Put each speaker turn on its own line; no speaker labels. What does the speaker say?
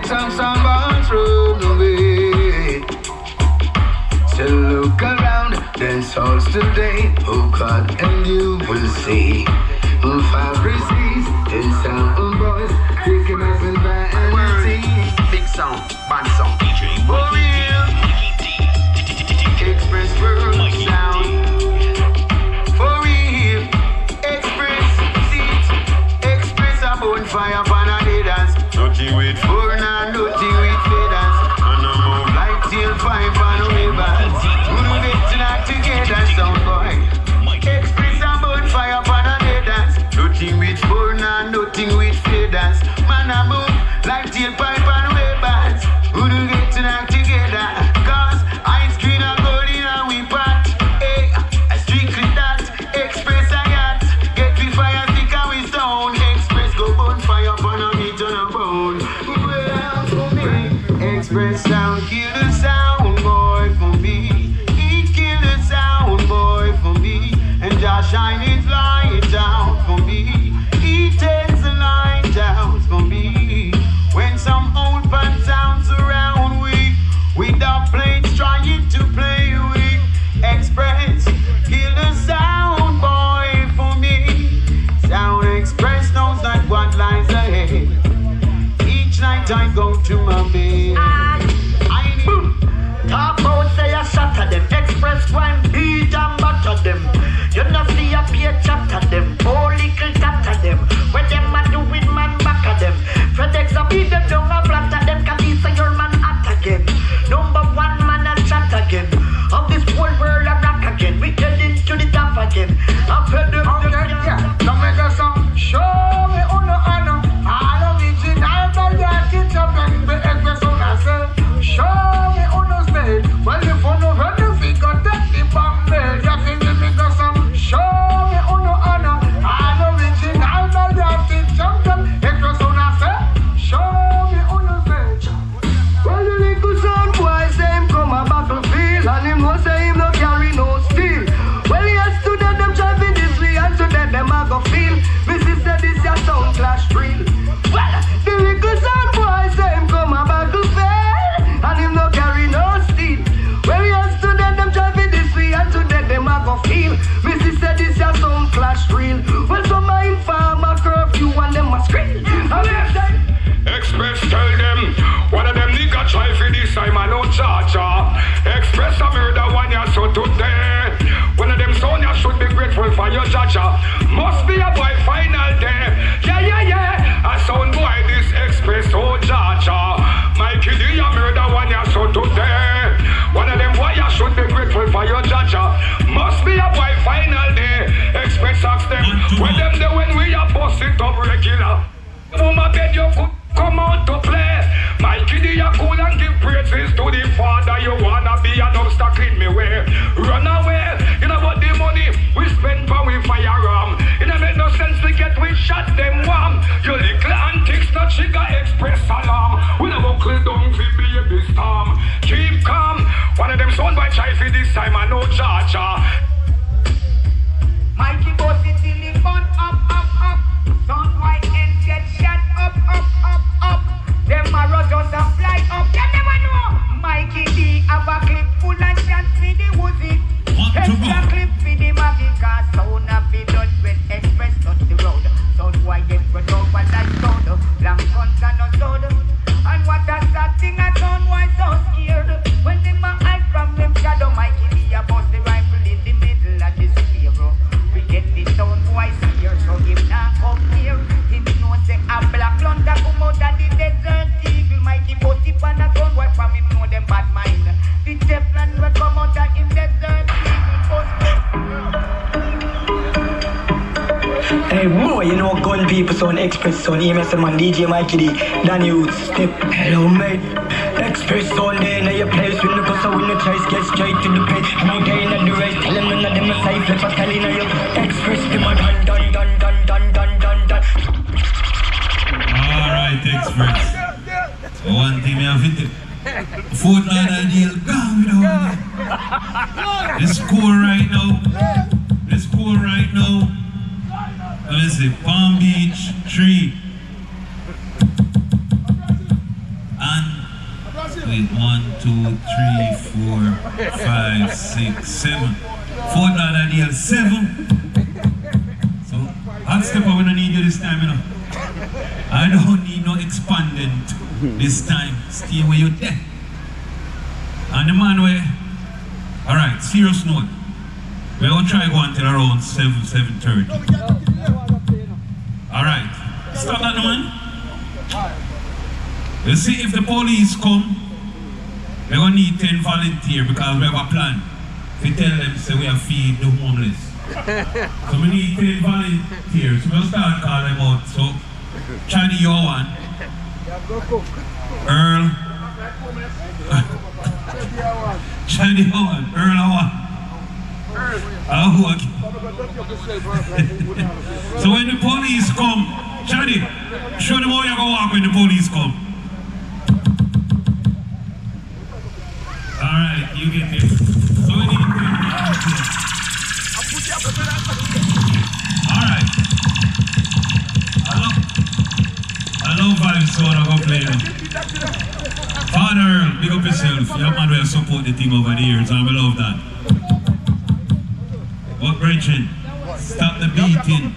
some someone's road away. So look around, dance halls today. Oh God, and you will see. Pharisees and sound boys taking up in vanity.
Big sound, band sound.
For real, express world sound. For real, express seats. Express a bonfire for a dance.
Nothing with
burn and nothing with feathers.
and I'm out.
Like till 5 on the rivers. Who do they tonight together, sound boy? Express a bonfire for a dance. Nothing with burn and nothing with feathers. Man a move like tailpipe and weapons. Who do get tonight together? Cause ice cream and gold in a we pot. Hey, a strictly that. Express a yacht. Get we fire stick and we stone. Express go bonfire for a meat on a bone. Well, for me, express sound kill the sound boy for me. He kill the sound boy for me. And just shine his light down for me. He takes the light down for me. When some old band sounds around we, with the plates trying to play we. Express, kill the sound boy for me. Sound Express knows not what lies ahead. Each night I go to my bed. I need
Talk about say a shot at them. Express one beat and batter them. You not see a peer chat at them. Oh little tat at them. When them a do with man back at them. FedEx a beat them down a flat at them. Can be say your man at again. Number one man a chat again. Of this whole world a rock again. We get into the top again. I fed them
yeah. Now make a song. Show me honor. All original variety to bring the Express on ourselves. Show me honor stay. Well if you know when you figure take the bomb there. You can give me the song. Show me honor. All original variety to bring Express on ourselves. Show me honor stay. Well the little son boy say him come a battlefield. And him no say him no carry no steel. Well yesterday them try for this way and today them a go feel. Me sister this your sound clash real. Well the little son boy say him come a battlefield. And him no carry no steel. Well yesterday them try for this way and today them a go feel. Me sister this your sound clash real. Well some a inform a curfew and them a scream.
Express tell them, one of them nigga try for this time and no charger. Express a murder one ya so today. One of them son ya should be grateful for your jaja. Must be a boy final day. Yeah. A sound boy this Express oh jaja. My kid ya murder one ya so today. One of them boy ya should be grateful for your jaja. Must be a boy final day. Express ask them, when them there when we a bust it up regular. Woman bed you could come out to play. My kiddie you cool and give praises to the Father. You wanna be an obstacle in me way. Run away. You know what the money we spend for we firearm. It don't make no sense to get we shot them warm. You little antics not trigger Express alarm. We never clear down for baby storm. Keep calm. One of them son by try for this time and no charger.
Mikey boss it till the fun up. Sound white and get shot up. Them arrows just a fly up. Them never know. Mikey D have a clip full of shots for the woozy. Extra clip for the magic car. Sound of the done when Express touch the road. Sound white get spread over like soda. Long guns and no soda. And what a sad thing a sound white so scared. When them a hide from them shadow. Mikey D a bust the rifle in the middle of the square. We get the sound voice here, so him not come here. Him know say a black lung that come out of the desert eagle. Mikey put it on a gun, why from him know them bad mind. The Teflon will come out of him desert eagle.
Hey boy, you know gun people, son Express, son EMS man, DJ Mikey D, Danny Woods, step. Hello mate, Express on there, now your place, we look so we no choice, get straight to the place. I'm again at the race, tell them none of them are safe, let us tell you now you Express, the man, dun.
Alright Express, one thing me have to do, fourth man ideal, gone with all. Let's score right now. Let's see, Palm Beach 3. Wait, 1, 2, 3, 4, 5, 6, 7. Fort Lauderdale 7. So, hot stepper, we don't need you this time, you know. I don't need no expandant this time. Stay where you're there. And the man where, alright, serious note. We're going to try go until around 7:30. Alright, stop that man. You see, if the police come, we're going to need 10 volunteers because we have a plan. We tell them, say we have feed the homeless. So we need 10 volunteers. We'll start calling them out. So, Chani, you're one. Earl. Chani, you're one. Earl, you're one. So when the police come, Chani, show them how you're going to walk when the police come. Alright, you get it. So we need to alright. I love vibes, so I'm going to play them. Father Earl, big up yourself. Your man will support the team over the years, and we love that. But Bridget, stop the beating.